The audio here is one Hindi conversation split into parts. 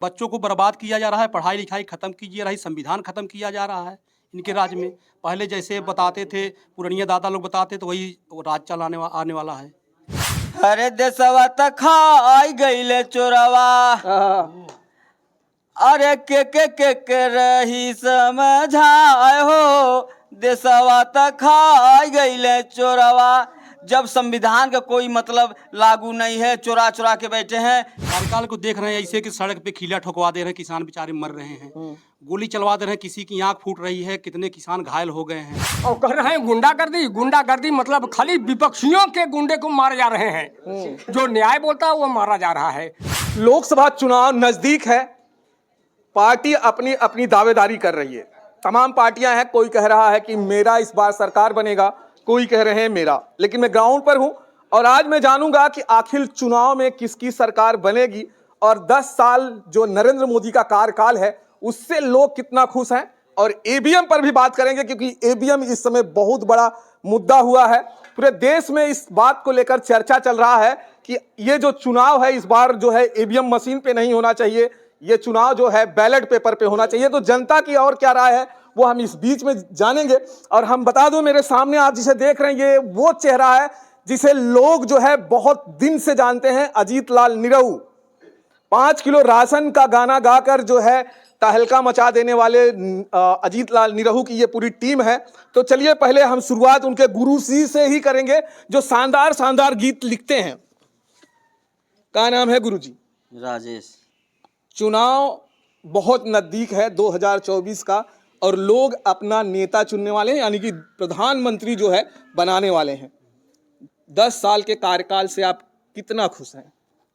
बच्चों को बर्बाद किया जा रहा है, पढ़ाई लिखाई खत्म की जा रही, संविधान खत्म किया जा रहा है इनके राज में। पहले जैसे बताते थे, पुरानिया दादा लोग बताते, तो वही वो राज चलाने आने वाला है। अरे देशवा त खाई गईले चोरवा, अरे के रही समझाए हो, देशवा त खाई गईले चोरवा। जब संविधान का कोई मतलब लागू नहीं है, चोरा चोरा के बैठे हैं। कार्यकाल को देख रहे हैं ऐसे कि सड़क पे खीला ठोकवा दे रहे हैं, किसान बेचारे मर रहे हैं, गोली चलवा दे रहे हैं, किसी की आंख फूट रही है, कितने किसान घायल हो गए हैं। और कर रहे हैं गुंडागर्दी मतलब खाली विपक्षियों के गुंडे को मारे जा रहे हैं, जो न्याय बोलता है वो मारा जा रहा है। लोकसभा चुनाव नजदीक है, पार्टी अपनी अपनी दावेदारी कर रही है। तमाम पार्टियां हैं, कोई कह रहा है कि मेरा इस बार सरकार बनेगा, कोई कह रहे हैं मेरा। लेकिन मैं ग्राउंड पर हूं और आज मैं जानूंगा कि आखिर चुनाव में किसकी सरकार बनेगी और 10 साल जो नरेंद्र मोदी का कार्यकाल है उससे लोग कितना खुश हैं। और ईवीएम पर भी बात करेंगे, क्योंकि ईवीएम इस समय बहुत बड़ा मुद्दा हुआ है। पूरे देश में इस बात को लेकर चर्चा चल रहा है कि ये जो चुनाव है इस बार जो है ईवीएम मशीन पे नहीं होना चाहिए, ये चुनाव जो है बैलेट पेपर पे होना चाहिए। तो जनता की और क्या राय है वो हम इस बीच में जानेंगे। और हम बता दो, मेरे सामने आप जिसे देख रहे हैं ये वो चेहरा है जिसे लोग जो है बहुत दिन से जानते हैं, अजीत लाल निरहू। 5 किलो राशन का गाना गाकर जो है तहलका मचा देने वाले अजीत लाल निरहू की ये पूरी टीम है। तो चलिए पहले हम शुरुआत उनके गुरु जी से ही करेंगे, जो शानदार शानदार गीत लिखते हैं। क्या नाम है गुरु जी? राजेश। चुनाव बहुत नजदीक है 2024 का, और लोग अपना नेता चुनने वाले हैं, यानी कि प्रधानमंत्री जो है बनाने वाले हैं। 10 साल के कार्यकाल से आप कितना खुश हैं?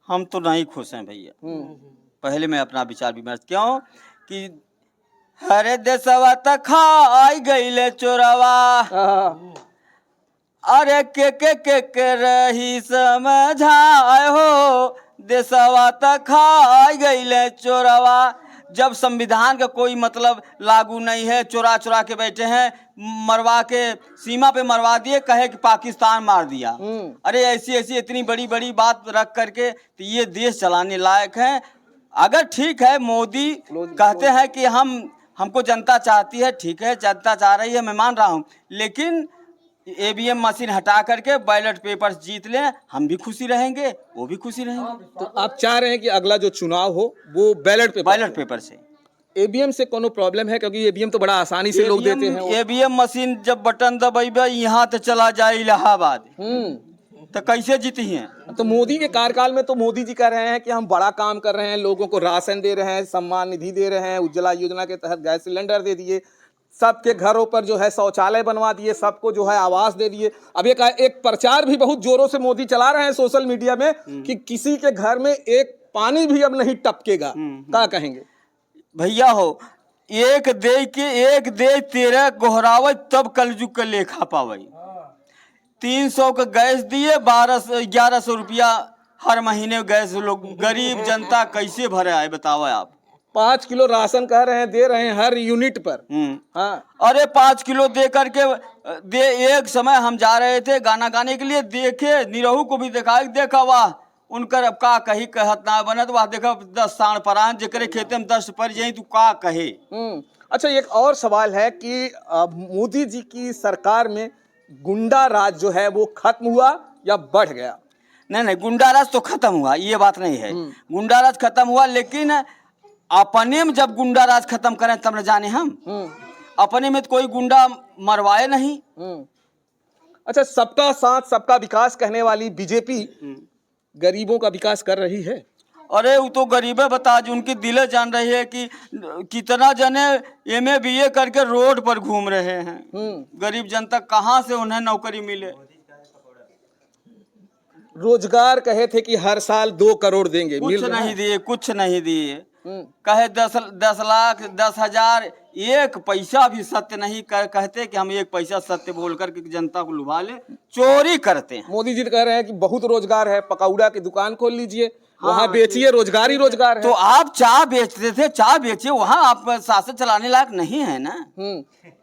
हम तो नहीं खुश हैं भैया। पहले मैं अपना विचार विमर्श क्यों कि हरे देशवा त खाई गईले चोरवा, अरे के रही समझाए हो, देशवा त खाई गईले चोरवा। जब संविधान का कोई मतलब लागू नहीं है, चोरा चोरा के बैठे हैं, मरवा के सीमा पे मरवा दिए, कहे कि पाकिस्तान मार दिया। अरे ऐसी ऐसी इतनी बड़ी बड़ी बात रख करके तो ये देश चलाने लायक है? अगर ठीक है मोदी कहते हैं कि हमको जनता चाहती है, ठीक है जनता चाह रही है, मैं मान रहा हूँ, लेकिन ईवीएम मशीन हटा करके बैलेट पेपर जीत लें, हम भी खुशी रहेंगे, वो भी खुशी रहेंगे। तो आप चाह रहे हैं कि अगला जो चुनाव हो वो बैलेट पेपर से। ईवीएम से कोनो प्रॉब्लम है? क्योंकि ईवीएम तो बड़ा आसानी से लोग देते हैं। ईवीएम मशीन जब बटन दबाइबे यहाँ तो चला जाए इलाहाबाद, तो कैसे जीती हैं? तो मोदी के कार्यकाल में तो मोदी जी कह रहे हैं कि हम बड़ा काम कर रहे हैं, लोगों को राशन दे रहे हैं, सम्मान निधि दे रहे हैं, उज्ज्वला योजना के तहत गैस सिलेंडर दे दिए, सबके घरों पर जो है शौचालय बनवा दिए, सबको जो है आवास दे दिए। अब एक प्रचार भी बहुत जोरों से मोदी चला रहे हैं सोशल मीडिया में कि किसी के घर में एक पानी भी अब नहीं टपकेगा। क्या कहेंगे भैया? हो एक दे तेरह गोहरावे तब कलयुग का लेखा पावे। 300 का गैस दिए, 1100 रुपया हर महीने गैस लोग गरीब जनता कैसे भरे आए बताओ आप। 5 किलो राशन कह रहे हैं दे रहे हैं हर यूनिट पर। हाँ, अरे 5 किलो दे करके एक समय हम जा रहे थे गाना गाने के लिए, देखे निरहू को भी देखा वाह उनकर अब का कही कहत ना बनत, वाह देखा 10 साण परान जेकरे खेते में 10 पर जाई तू का कहे। अच्छा, एक और सवाल है कि मोदी जी की सरकार में गुंडा राज जो है वो खत्म हुआ या बढ़ गया? नहीं, गुंडा राज तो खत्म हुआ, ये बात नहीं है। गुंडा राज खत्म हुआ, लेकिन अपने में जब गुंडा राज खत्म करें तब न जाने हम। अपने में तो कोई गुंडा मरवाए नहीं। अच्छा, सबका साथ सबका विकास कहने वाली बीजेपी गरीबों का विकास कर रही है? अरे वो तो गरीबे बता जो उनकी दिले जान रही है कि कितना जने MA BA करके रोड पर घूम रहे हैं। गरीब जनता कहाँ से उन्हें नौकरी मिले? रोजगार कहे थे कि हर साल 2 करोड़ देंगे, कुछ नहीं दिए। कहे 10 लाख 10,000, एक पैसा भी सत्य नहीं कहते कि हम एक पैसा सत्य बोल करके जनता को लुभा ले, चोरी करते हैं। मोदी जी कह रहे हैं कि बहुत रोजगार है, पकौड़ा की दुकान खोल लीजिए, वहाँ बेचिए, रोजगार ही रोजगार है। तो आप चाय बेचते थे, चाय बेचिए, वहाँ आप शासन चलाने लायक नहीं है ना।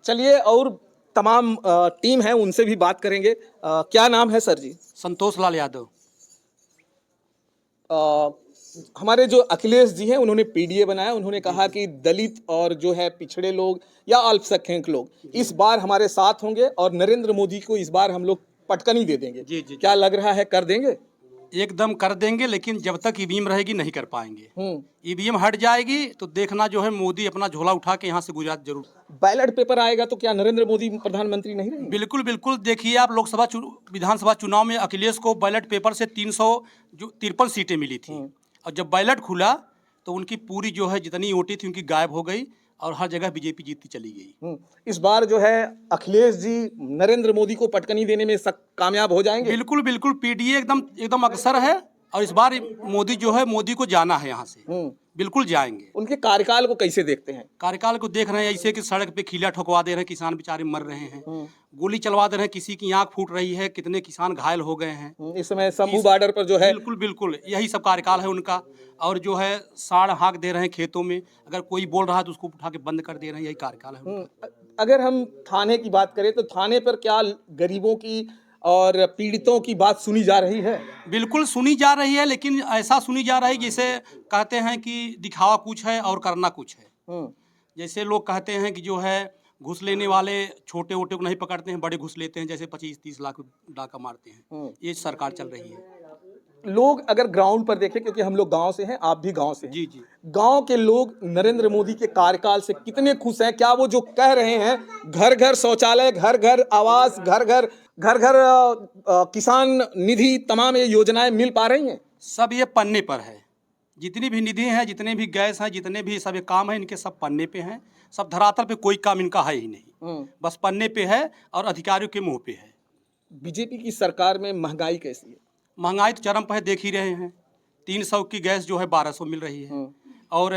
चलिए, और तमाम टीम है उनसे भी बात करेंगे। क्या नाम है सर जी? संतोष लाल यादव। हमारे जो अखिलेश जी हैं उन्होंने पीडीए बनाया, उन्होंने कहा कि दलित और जो है पिछड़े लोग या अल्पसंख्यक लोग इस बार हमारे साथ होंगे और नरेंद्र मोदी को इस बार हम लोग पटकनी दे देंगे। जी, जी। क्या लग रहा है कर देंगे? एकदम कर देंगे, लेकिन जब तक ईवीएम रहेगी नहीं कर पाएंगे। ईवीएम हट जाएगी तो देखना जो है मोदी अपना झोला उठा के यहाँ से गुजरात जरूर। बैलेट पेपर आएगा तो क्या नरेंद्र मोदी प्रधानमंत्री नहीं रहेंगे? बिल्कुल बिल्कुल, देखिए आप विधानसभा चुनाव में अखिलेश को बैलेट पेपर से 353 सीटें मिली थी, और जब बैलेट खुला तो उनकी पूरी जो है जितनी वोटें थी उनकी गायब हो गई और हर जगह बीजेपी जीतती चली गई। इस बार जो है अखिलेश जी नरेंद्र मोदी को पटकनी देने में कामयाब हो जाएंगे? बिल्कुल बिल्कुल, पीडीए एकदम अक्सर है, और इस बार मोदी जो है मोदी को जाना है यहाँ से, बिल्कुल जाएंगे। उनके कार्यकाल को कैसे देखते हैं? कार्यकाल को देख रहे हैं ऐसे कि सड़क पे खीला ठोकवा दे रहे हैं, किसान बेचारे मर रहे हैं, गोली चलवा दे रहे हैं, किसी की आंख फूट रही है, कितने किसान घायल हो गए हैं। इस समय शंभू बॉर्डर पर जो है बिल्कुल बिल्कुल, यही सब कार्यकाल है उनका। और जो है साड़ हाँक दे रहे हैं खेतों में, अगर कोई बोल रहा है तो उसको उठा के बंद कर दे रहे हैं, यही कार्यकाल है उनका। अगर हम थाने की बात करें तो थाने पर क्या गरीबों की और पीड़ितों की बात सुनी जा रही है? बिल्कुल सुनी जा रही है, लेकिन ऐसा सुनी जा रही है जैसे कहते हैं कि दिखावा कुछ है और करना कुछ है। जैसे लोग कहते हैं कि जो है घुस लेने वाले छोटे वोटे को नहीं पकड़ते हैं, बड़े घुस लेते हैं, जैसे 25-30 लाख डाका मारते हैं। ये सरकार चल रही है। लोग अगर ग्राउंड पर देखें, क्योंकि हम लोग गांव से हैं, आप भी गांव से हैं, जी जी, गांव के लोग नरेंद्र मोदी के कार्यकाल से कितने खुश हैं? क्या वो जो कह रहे हैं घर घर शौचालय, घर घर आवास, घर घर किसान निधि, तमाम ये योजनाएं मिल पा रही हैं? सब ये पन्ने पर है। जितनी भी निधि हैं, जितने भी गैस हैं, जितने भी सब ये काम है, इनके सब पन्ने पे हैं। सब धरातल पे कोई काम इनका है ही नहीं, बस पन्ने पे है और अधिकारियों के मुंह पे है। बीजेपी की सरकार में महंगाई कैसी है? महंगाई तो चरम पर है, देख ही रहे हैं। 300 की गैस जो है 1200 मिल रही है, और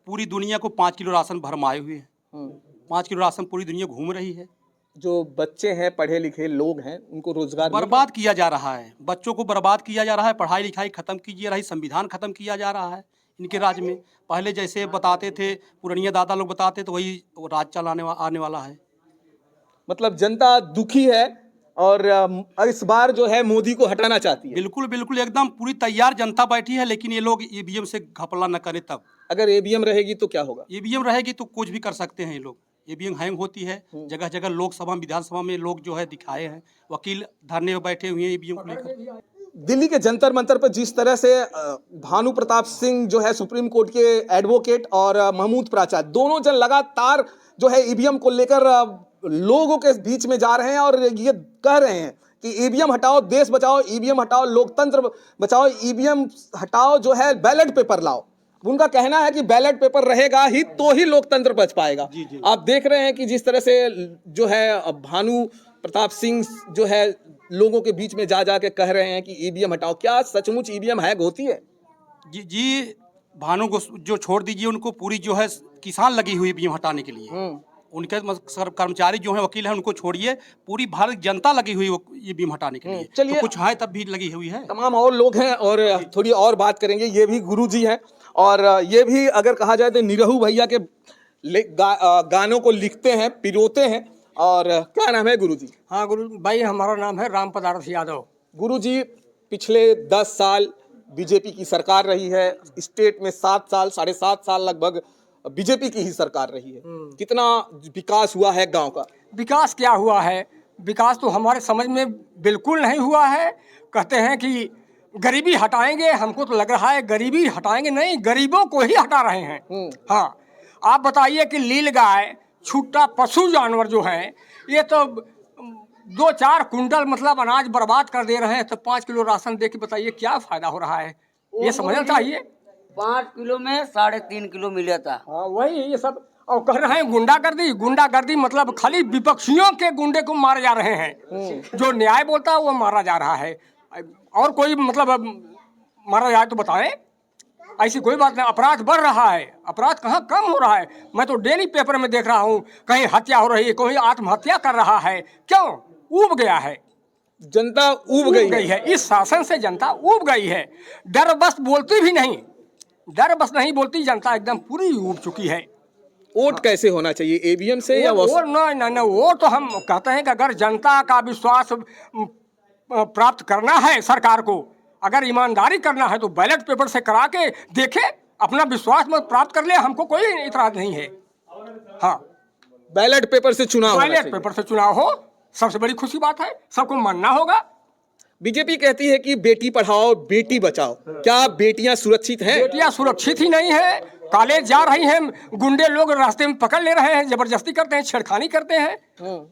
पूरी दुनिया को 5 किलो राशन भरमाए हुए हैं। 5 किलो राशन पूरी दुनिया घूम रही है। जो बच्चे हैं, पढ़े लिखे लोग हैं, उनको रोजगार बर्बाद किया जा रहा है, बच्चों को बर्बाद किया जा रहा है। पढ़ाई लिखाई खत्म की जा रही, संविधान खत्म किया जा रहा है इनके राज में। पहले जैसे बताते थे, पुरानिया दादा लोग बताते, तो वही राज चलाने आने वाला है। मतलब जनता दुखी है और इस बार जो है मोदी को हटाना चाहती है। बिल्कुल बिल्कुल, एकदम पूरी तैयार जनता बैठी है, लेकिन ये लोग ईवीएम से घपला न करें तब। अगर ईवीएम रहेगी तो क्या होगा? ईवीएम रहेगी तो कुछ भी कर सकते हैं ये लोग। ईवीएम हैंग होती है, जगह जगह लोकसभा विधानसभा में लोग जो है दिखाए हैं, वकील धरने में बैठे हुए हैं ईवीएम को लेकर। दिल्ली के जंतर मंतर पर जिस तरह से भानु प्रताप सिंह जो है सुप्रीम कोर्ट के एडवोकेट और महमूद प्राचार्य दोनों जन लगातार जो है ईवीएम को लेकर लोगों के बीच में जा रहे हैं और ये कह रहे हैं कि ईवीएम हटाओ, देश बचाओ, ईवीएम हटाओ, लोकतंत्र बचाओ, ईवीएम हटाओ, जो है बैलेट पेपर लाओ। उनका कहना है कि बैलेट पेपर रहेगा ही तो ही लोकतंत्र बच पाएगा। जी जी। आप देख रहे हैं कि जिस तरह से जो है भानु प्रताप सिंह जो है लोगों के बीच में जा के कह रहे हैं कि ईवीएम हटाओ। क्या सचमुच ईवीएम हैक होती है? जी, भानु को जो छोड़ दीजिए, उनको पूरी जो है किसान लगी हुई ईवीएम हटाने के लिए। उनके कर्मचारी जो है वकील है, उनको छोड़िए, पूरी भारत जनता लगी हुई ईवीएम हटाने के लिए। चलिए, तो कुछ है तब भी लगी हुई है। तमाम और लोग हैं और थोड़ी और बात करेंगे। ये भी गुरुजी हैं और ये भी अगर कहा जाए तो निरहू भैया के गानों को लिखते हैं, पिरोते हैं। और क्या नाम है गुरुजी? हाँ गुरु भाई, हमारा नाम है राम पदार्थ यादव। गुरुजी, पिछले 10 साल बीजेपी की सरकार रही है, स्टेट में 7 साल, 7.5 साल लगभग बीजेपी की ही सरकार रही है। कितना विकास हुआ है गांव का? विकास क्या हुआ है? विकास तो हमारे समझ में बिल्कुल नहीं हुआ है। कहते हैं कि गरीबी हटाएंगे, हमको तो लग रहा है गरीबी हटाएंगे नहीं, गरीबों को ही हटा रहे हैं। हाँ, आप बताइए कि लील गाय, छुट्टा पशु जानवर जो हैं, ये तो 2-4 कुंटल मतलब अनाज बर्बाद कर दे रहे हैं, तो 5 किलो राशन दे के बताइए क्या फायदा हो रहा है? ये समझना चाहिए। 5 किलो में 3.5 किलो मिला था। हाँ वही, ये सब और कह रहे हैं गुंडागर्दी। गुंडागर्दी मतलब खाली विपक्षियों के गुंडे को मारे जा रहे हैं। जो न्याय बोलता है वो मारा जा रहा है, और कोई मतलब मारा जाए तो बताएं। ऐसी कोई बात नहीं। अपराध बढ़ रहा है, अपराध कहाँ कम हो रहा है? मैं तो डेली पेपर में देख रहा हूँ, कहीं हत्या हो रही है, कोई आत्महत्या कर रहा है। क्यों? ऊब गया है जनता, ऊब गई है। इस शासन से जनता ऊब गई है। डर बस बोलती भी नहीं, डर बस नहीं बोलती जनता, एकदम पूरी ऊब चुकी है। वोट कैसे होना चाहिए, ईवीएम से या वोट? नहीं, वो तो हम कहते हैं कि अगर जनता का विश्वास प्राप्त करना है सरकार को, अगर ईमानदारी करना है तो बैलेट पेपर से करा के देखे, अपना विश्वास मत प्राप्त कर ले, हमको कोई इतराज नहीं है। हाँ, बैलेट पेपर से चुनाव होना बैलेट चाहिए। पेपर से चुनाव हो, सबसे बड़ी खुशी बात है, सबको मानना होगा। बीजेपी कहती है कि बेटी पढ़ाओ बेटी बचाओ, क्या बेटियां सुरक्षित हैं? बेटियां सुरक्षित ही नहीं है, कॉलेज जा रही हैं, गुंडे लोग रास्ते में पकड़ ले रहे हैं, जबरदस्ती करते हैं, छेड़खानी करते हैं।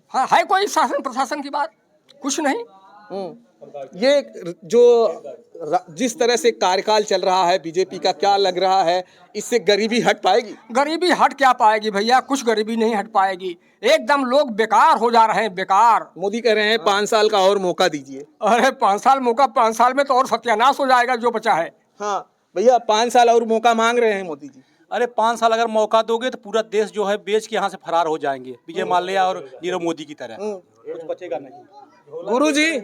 हाँ, है कोई शासन प्रशासन की बात? कुछ नहीं। ये जो जिस तरह से कार्यकाल चल रहा है बीजेपी का, क्या लग रहा है इससे गरीबी हट पाएगी? गरीबी हट क्या पाएगी भैया, कुछ गरीबी नहीं हट पाएगी, एकदम लोग बेकार हो जा रहे हैं, बेकार। मोदी कह रहे हैं 5 साल का और मौका दीजिए। अरे 5 साल मौका, 5 साल में तो और सत्यानाश हो जाएगा जो बचा है। हाँ भैया, 5 साल और मौका मांग रहे हैं मोदी जी। अरे 5 साल अगर मौका दोगे तो पूरा देश जो है बेच के यहाँ से फरार हो जाएंगे, विजय माल्या और नीरव मोदी की तरह, कुछ बचेगा नहीं। गुरु जी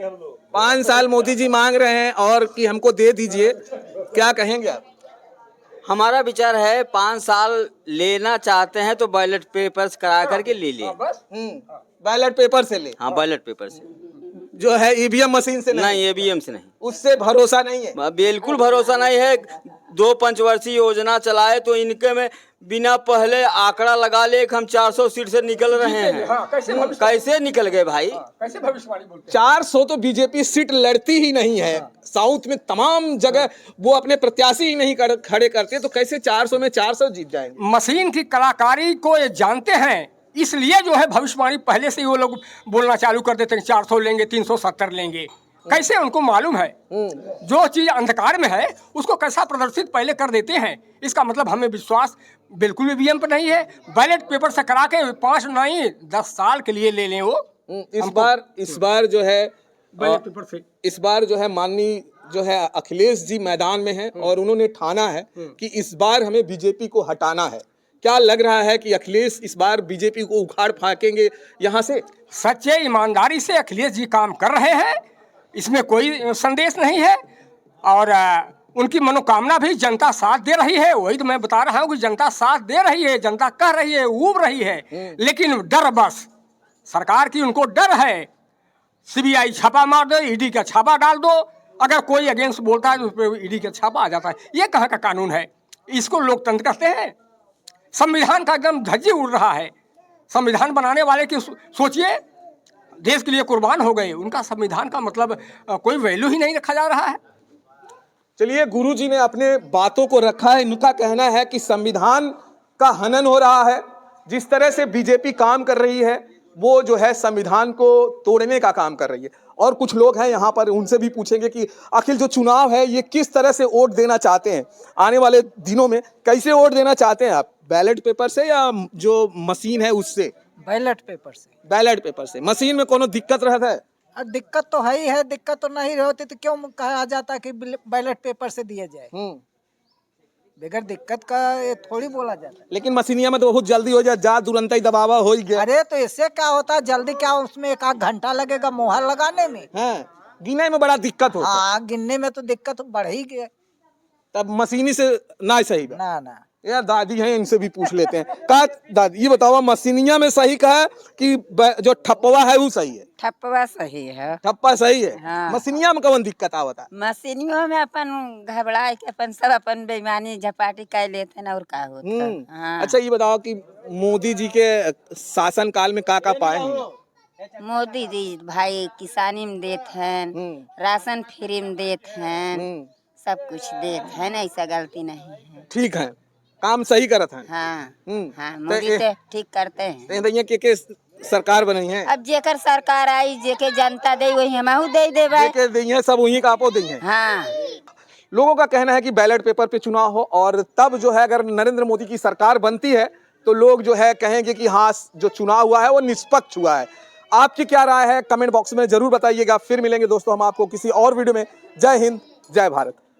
5 साल मोदी जी मांग रहे हैं और कि हमको दे दीजिए, क्या कहेंगे आप? हमारा विचार है 5 साल लेना चाहते हैं तो बैलेट पेपर्स करा करके ले ले। बैलेट पेपर से ले, हाँ, बैलेट पेपर से, जो है ईवीएम मशीन से नहीं ईवीएम से नहीं, उससे भरोसा नहीं है। बिल्कुल भरोसा नहीं है। 2 पंचवर्षीय योजना चलाए तो इनके में बिना पहले आंकड़ा लगा ले हम 400 सीट से निकल रहे हैं। हाँ, कैसे निकल गए भाई? कैसे भविष्यवाणी बोलते हैं? 400 तो बीजेपी सीट लड़ती ही नहीं है। साउथ में तमाम जगह वो अपने प्रत्याशी ही नहीं खड़े करते, तो कैसे 400 में 400 जीत जाएंगे? मशीन की कलाकारी को ये जानते हैं, इसलिए जो है भविष्यवाणी पहले से ही वो लोग बोलना चालू कर देते हैं 400 लेंगे, 370 लेंगे। कैसे उनको मालूम है? जो चीज अंधकार में है उसको कैसा प्रदर्शित पहले कर देते हैं। इसका मतलब हमें विश्वास बिल्कुल ईवीएम पर नहीं है। बैलेट पेपर से करा के 5 नहीं 10 साल के लिए ले लें वो। इस बार जो है बैलेट पेपर से इस बार जो है माननीय जो है अखिलेश जी मैदान में हैं और उन्होंने ठाना है कि इस बार हमें बीजेपी को हटाना है। क्या लग रहा है कि अखिलेश इस बार बीजेपी को उखाड़ फेंकेंगे यहाँ से? सच्चे ईमानदारी से अखिलेश जी काम कर रहे हैं, इसमें कोई संदेश नहीं है। और उनकी मनोकामना भी जनता साथ दे रही है। वही तो मैं बता रहा हूँ कि जनता साथ दे रही है, जनता कह रही है, ऊब रही है, लेकिन डर, बस सरकार की उनको डर है। सीबीआई छापा मार दो, ईडी का छापा डाल दो, अगर कोई अगेंस्ट बोलता है तो उस पर ईडी का छापा आ जाता है। ये कहाँ का कानून है? इसको लोकतंत्र कहते हैं? संविधान का एकदम धज्जी उड़ रहा है। संविधान बनाने वाले की सोचिए, देश के लिए कुर्बान हो गए, उनका संविधान का मतलब कोई वैल्यू ही नहीं रखा जा रहा है। चलिए, गुरु जी ने अपने बातों को रखा है। इनका कहना है कि संविधान का हनन हो रहा है। जिस तरह से बीजेपी काम कर रही है वो जो है संविधान को तोड़ने का काम कर रही है। और कुछ लोग हैं यहाँ पर, उनसे भी पूछेंगे कि आखिर जो चुनाव है ये किस तरह से वोट देना चाहते हैं, आने वाले दिनों में कैसे वोट देना चाहते हैं आप? बैलेट पेपर से या जो मशीन है उससे? बैलेट पेपर से। बैलेट पेपर से। मशीन में कोनो दिक्कत रहता है? दिक्कत तो है ही है, दिक्कत तो नहीं होती तो क्यों कहा जाता कि बैलेट पेपर से दिया जाए? बगैर दिक्कत का ये थोड़ी बोला जाता है। लेकिन मशीनिया में तो बहुत जल्दी हो जाए, जा तुरंत ही दबावा हो ही गया। अरे तो इससे क्या होता है, जल्दी क्या, उसमें 1 घंटा लगेगा मोहर लगाने में। हाँ, गिनने में बड़ा दिक्कत होता है। हाँ, गिनने में तो दिक्कत बढ़ ही गया। तब मशीनी से ना सही बा। ना यार दादी हैं, इनसे भी पूछ लेते हैं। का दादी ये बताओ, मशीनिया में सही कहा कि जो ठप्पवा है वो सही है? ठप्पवा सही है। ठप्पा सही है। हाँ। मशीनिया में कौन दिक्कत आवता? मशीनियों में अपन घबरा के अपन सब अपन बेईमानी झपाटी कर लेते हैं और का होता। हाँ। अच्छा ये बताओ कि मोदी जी के शासन काल में का पाए हैं? मोदी जी भाई किसानी में देते हैं, राशन फ्री में देते हैं, सब कुछ देते हैं, ऐसा गलती नहीं है। ठीक है, काम सही करत हैं। हाँ हाँ, तो मोदी तो ठीक करते हैं। के सरकार बनी है, अब जेकर सरकार आई, जेके जनता दे वही हमहू दे देबे। के दी है, सब वही का आपो दी है। हाँ, लोगों का कहना है कि बैलेट पेपर पे चुनाव हो और तब जो है अगर नरेंद्र मोदी की सरकार बनती है तो लोग जो है कहेंगे कि हाँ, जो चुनाव हुआ है वो निष्पक्ष हुआ है। आपकी क्या राय है कमेंट बॉक्स में जरूर बताइएगा। फिर मिलेंगे दोस्तों हम आपको किसी और वीडियो में। जय हिंद, जय भारत।